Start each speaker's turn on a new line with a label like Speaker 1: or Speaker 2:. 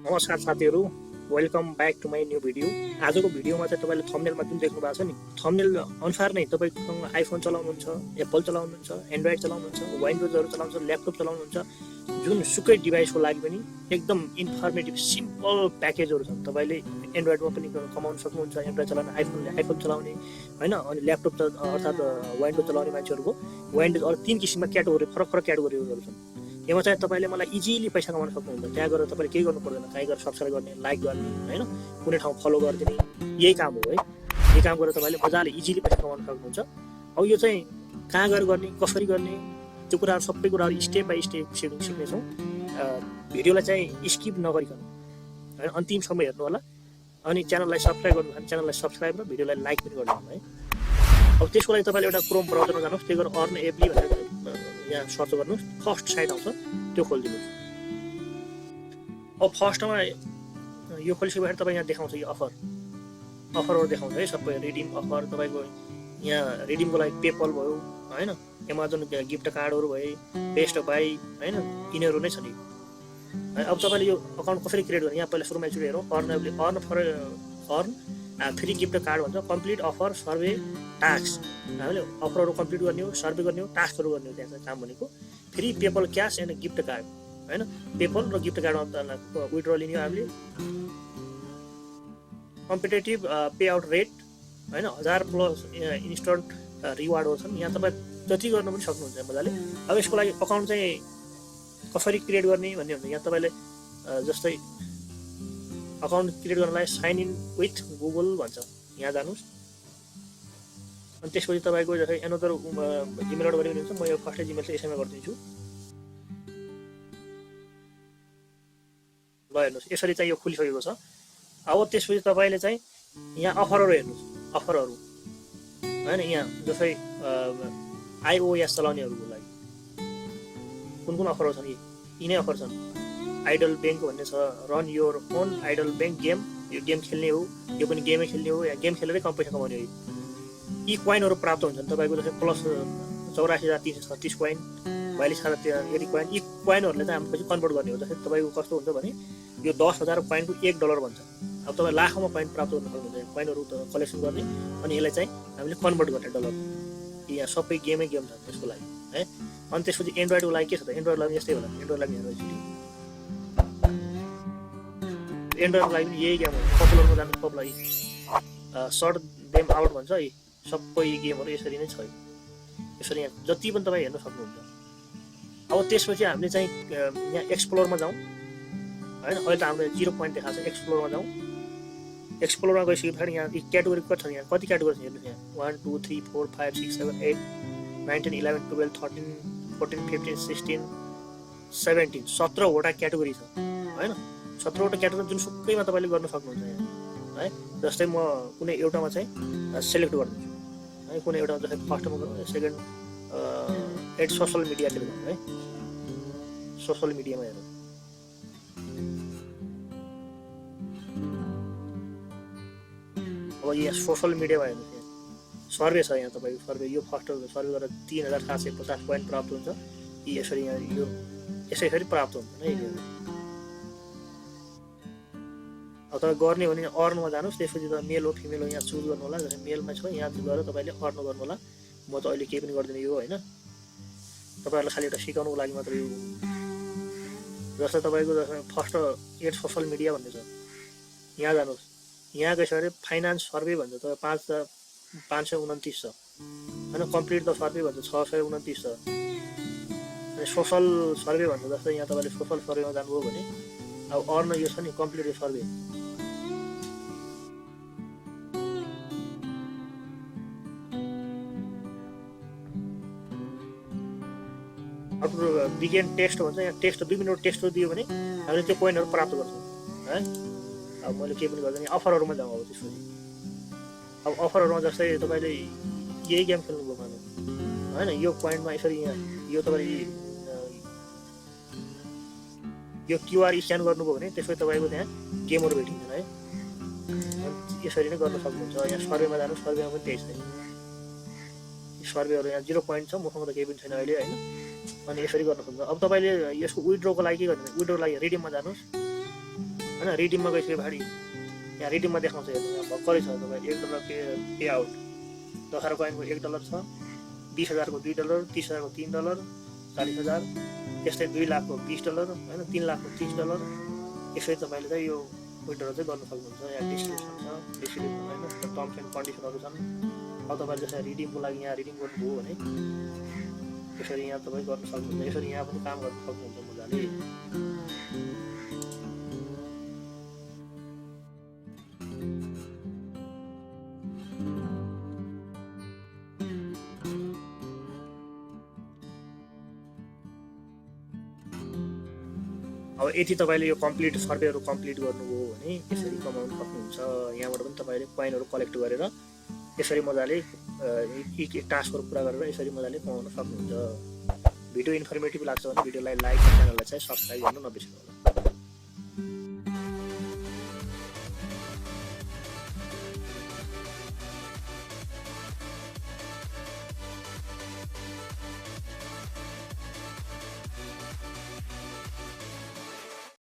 Speaker 1: नमस्कार साथीहरू, welcome back to my new video. आजको भिडियोमा चाहिँ तपाईँले थम्बनेलमा जुन देख्नु भएको छ नि, थम्बनेल अनुसार नै तपाईँसँग आइफोन चलाउनुहुन्छ, एप्पल चलाउनुहुन्छ, एन्ड्रोइड चलाउनुहुन्छ, विन्डोजहरू चलाउनुहुन्छ, ल्यापटप चलाउनुहुन्छ, जुन सुकै डिभाइसको लागि पनि एकदम इन्फर्मेटिभ सिम्पल प्याकेजहरू छन्। तपाईँले एन्ड्रोइडमा पनि कमाउन सक्नुहुन्छ, एन्ड्रोइड चलाउने, आइफोन चलाउने होइन, अनि ल्यापटप अर्थात् विन्डोज चलाउने मान्छेहरूको विन्डोज अरू 3 किसिमका क्याटेगोरी, फरक फरक क्याटेगोरीहरू छन्। यसमा चाहिँ तपाईँले मलाई इजिली पैसा कमाउन सक्नुहुन्छ। त्यहाँ गएर तपाईँले केही गर्नु पर्दैन, कहीँ गएर सब्सक्राइब गर्ने, लाइक गर्ने होइन, कुनै ठाउँ फलो गरिदिने, यही काम हो है। यही काम गरेर तपाईँले मजाले इजिली पैसा कमाउन सक्नुहुन्छ। अब यो चाहिँ कहाँ गएर गर्ने, कसरी गर्ने, त्यो कुराहरू सबै कुराहरू स्टेप बाई स्टेप सिक्नेछौँ। भिडियोलाई चाहिँ स्किप नगरिकन होइन अन्तिमसम्म हेर्नु होला। अनि च्यानललाई सब्सक्राइब गर्नु भने च्यानललाई सब्सक्राइब र भिडियोलाई लाइक पनि गरिदिनु है। अब त्यसको लागि तपाईँले एउटा क्रोम ब्राउजरमा जानुहोस्, त्यो गरेर अर्नएब्ली भनेर यहाँ सर्च गर्नुहोस्, फर्स्ट साइट आउँछ, त्यो खोलिदिनुहोस्। अब फर्स्टमा यो खोलिसकेपछि तपाईँ यहाँ देखाउँछ यो अफरहरू देखाउँछ है, सबै रिडिम अफर। तपाईँको यहाँ रिडिमको लागि पेपल भयो होइन, एमाजोन गिफ्ट कार्डहरू भए, बेस्ट बाई होइन, यिनीहरू नै छ नि। अब तपाईँले यो अकाउन्ट कसरी क्रिएट गर्ने, यहाँ पहिला सुरुमा एकचोटि हेरौँ। अर्न फ्री गिफ्ट कार्ड भन्छ, कम्प्लिट अफर सर्वे टास्क। हामीले अफरहरू कम्प्लिट गर्ने हो, सर्वे गर्ने हो, टास्कहरू गर्ने हो। त्यहाँ काम भनेको free PayPal cash and gift card होइन। पेपल र गिफ्ट कार्डमा विथड्र लिने हो हामीले। कम्पिटेटिभ पे आउट रेट होइन, 1000+ इन्स्टन्ट रिवार्डहरू छन्। यहाँ तपाईँ जति गर्न पनि सक्नुहुन्छ मजाले। अब यसको लागि अकाउन्ट चाहिँ कसरी क्रिएट गर्ने भन्ने हुन्छ। यहाँ तपाईँले जस्तै अकाउन्ट क्रिएट गर्नलाई साइन इन विथ गुगल भन्छ, यहाँ जानुहोस्। अनि त्यसपछि तपाईँको जस्तै एनदर जिमेलबाट गर्ने हुन्छ। म यो फर्स्टै जिमेल चाहिँ यसैमा गरिदिन्छु। ल हेर्नुहोस्, यसरी चाहिँ यो खुलिसकेको छ। अब त्यसपछि तपाईँले चाहिँ यहाँ अफरहरू हेर्नुहोस्, अफरहरू होइन। यहाँ जस्तै iOS चलाउनेहरूको लागि कुन कुन अफरहरू छन्, यिनै अफर छन्। आइडल ब्याङ्क भन्ने छ, run your own idle bank game, यो गेम खेल्ने हो, यो पनि गेमै खेल्ने हो, या गेम खेलेरै कम पैसा कमाउने हो। यी कोइनहरू प्राप्त हुन्छन् तपाईँको, जस्तै प्लस 84,336 कोइन, 42,000 यति कोइन। यी कोइनहरूले चाहिँ हामीले कन्भर्ट गर्ने हो। जस्तै तपाईँको कस्तो हुन्छ भने यो 10,000 कोइनको $1 भन्छ। अब तपाईँ लाखौँमा कोइन प्राप्त गर्न सक्नुहुन्छ, कोइनहरू कलेक्सन गर्ने, अनि यसलाई चाहिँ हामीले कन्भर्ट गर्ने डलर। यहाँ सबै गेमै गेम छ त्यसको लागि है। अनि त्यसपछि एन्ड्रोइडको लागि के छ त, एन्ड्रोइडको लागि यस्तै होला। एन्ड्रोइडको लागि एन्ड्रोइडको लागि पनि यही गेम हो। पपुलरमा जानु पपुलर सर्ट देम आउट भन्छ, सबै गेमहरू यसरी नै छ। यसरी यहाँ जति पनि तपाईँ हेर्न सक्नुहुन्छ। अब त्यसपछि हामीले चाहिँ यहाँ एक्सप्लोरमा जाउँ होइन। अहिले त हाम्रो 0 पोइन्ट देखाएको छ, एक्सप्लोरमा जाउँ। एक्सप्लोरमा गइसके पछाडि यहाँ क्याटेगोरी कति छ, यहाँ कति क्याटेगोरी छ हेर्नुहोस्। यहाँ 1 2 3 4 5 6 7 8 9 10 11 12 13 14 15 16 17 17वटा क्याटेगोरी छ होइन। 17वटा क्याटेगोरी जुनसुकैमा तपाईँले गर्न सक्नुहुन्छ यहाँ है। जस्तै म कुनै एउटामा चाहिँ सेलेक्ट गरिदिन्छु है, कुनै एउटा जस्तै फर्स्टमा गरौँ, सेकेन्ड एड सोसल मिडियातिर गरौँ है। सोसल मिडियामा हेरौँ। अब यहाँ सोसल मिडियामा हेर्नुहोस्, यहाँ सर्वे छ। यहाँ तपाईँको सर्वे, यो फर्स्ट सर्वे गरेर 3,750 पोइन्ट प्राप्त हुन्छ। यी यसरी यहाँ यो यसरी प्राप्त हुन्छ है। अब तपाईँ गर्ने हो भने अर्नमा जानुहोस्, त्यसपछि त मेल हो फिमेल हो यहाँ चुज गर्नु होला। जस्तै मेलमा छ, यहाँ गएर तपाईँले अर्न गर्नु होला। म त अहिले केही पनि गर्दिनँ यो होइन, तपाईँहरूलाई खालि एउटा सिकाउनुको लागि मात्रै यो। जस्तै तपाईँको फर्स्ट एड सोसल मिडिया भन्ने छ, यहाँ जानुहोस्। यहाँ गइसकेर फाइनान्स सर्वे भन्छ, तपाईँ 5,529 छ होइन। कम्प्लिट द सर्वे भन्छ 629 छ। अनि सोसल सर्वे भन्छ, जस्तै यहाँ तपाईँले सोसल सर्वेमा जानुभयो भने अब अर्न यो छ नि, complete the survey. Begin test भन्छ, यहाँ टेस्ट 2 मिनट टेस्टहरू दियो भने हामीले त्यो पोइन्टहरू प्राप्त गर्छौँ है। अब मैले केही पनि गर्दैन, अफरहरूमा जाउँ। अब त्यसपछि अब अफरहरूमा जस्तै तपाईँले यही गेम खेल्नुभयो मानौँ होइन, यो पोइन्टमा यसरी यहाँ यो तपाईँले यो क्युआर स्क्यान गर्नुभयो भने त्यसपछि तपाईँको त्यहाँ गेमहरू भेटिन्छन् है। यसरी नै गर्न सक्नुहुन्छ। यहाँ सर्वेमा जानु, सर्वेमा पनि त्यही छ। सर्वेहरू यहाँ 0 पोइन्ट छ, मसँग त केही पनि छैन अहिले होइन। अनि यसरी गर्न सक्नुहुन्छ। अब तपाईँले यसको विथड्रोको लागि के गर्ने, विथड्रोको लागि रिडिममा जानुहोस् हैन। रिडिममा गइसके पछाडि यहाँ रिडिममा देखाउँछ हेर्नु, यहाँ भर्खरै छ तपाईँ $1 पे आउट। 10,000 कोइनको $1 छ, 20,000 को $2, 30,000 को $3, 40,000, त्यस्तै 2 लाख को $20 हैन, 3 लाख को $30। यसरी तपाईँले चाहिँ यो विथड्र चाहिँ गर्न सक्नुहुन्छ। यहाँ डिस्ट्रिब्युसन छ, डिस्ट्रिब्युसन हैन, टर्म्स एन्ड कन्डिसनहरू छन्। अब तपाईँले जसरी रिडिमको लागि यहाँ रिडिम गर्नुभयो भने यसरी यहाँ तपाईँ गर्न सक्नुहुन्छ। यसरी यहाँ पनि काम गर्न सक्नुहुन्छ मजाले। अब यदि तपाईँले यो कम्प्लिट सर्वेहरू कम्प्लिट गर्नुभयो भने यसरी कमाउन सक्नुहुन्छ। यहाँबाट पनि तपाईँले कोइनहरू कलेक्ट गरेर यसरी मजाले एक टास्कहरू पुरा गरेर यसरी मजाले कमाउन सक्नुहुन्छ। भिडियो इन्फर्मेटिभ लाग्छ भने भिडियोलाई लाइक र च्यानललाई चाहिँ सब्सक्राइब गर्न नबिर्सनु।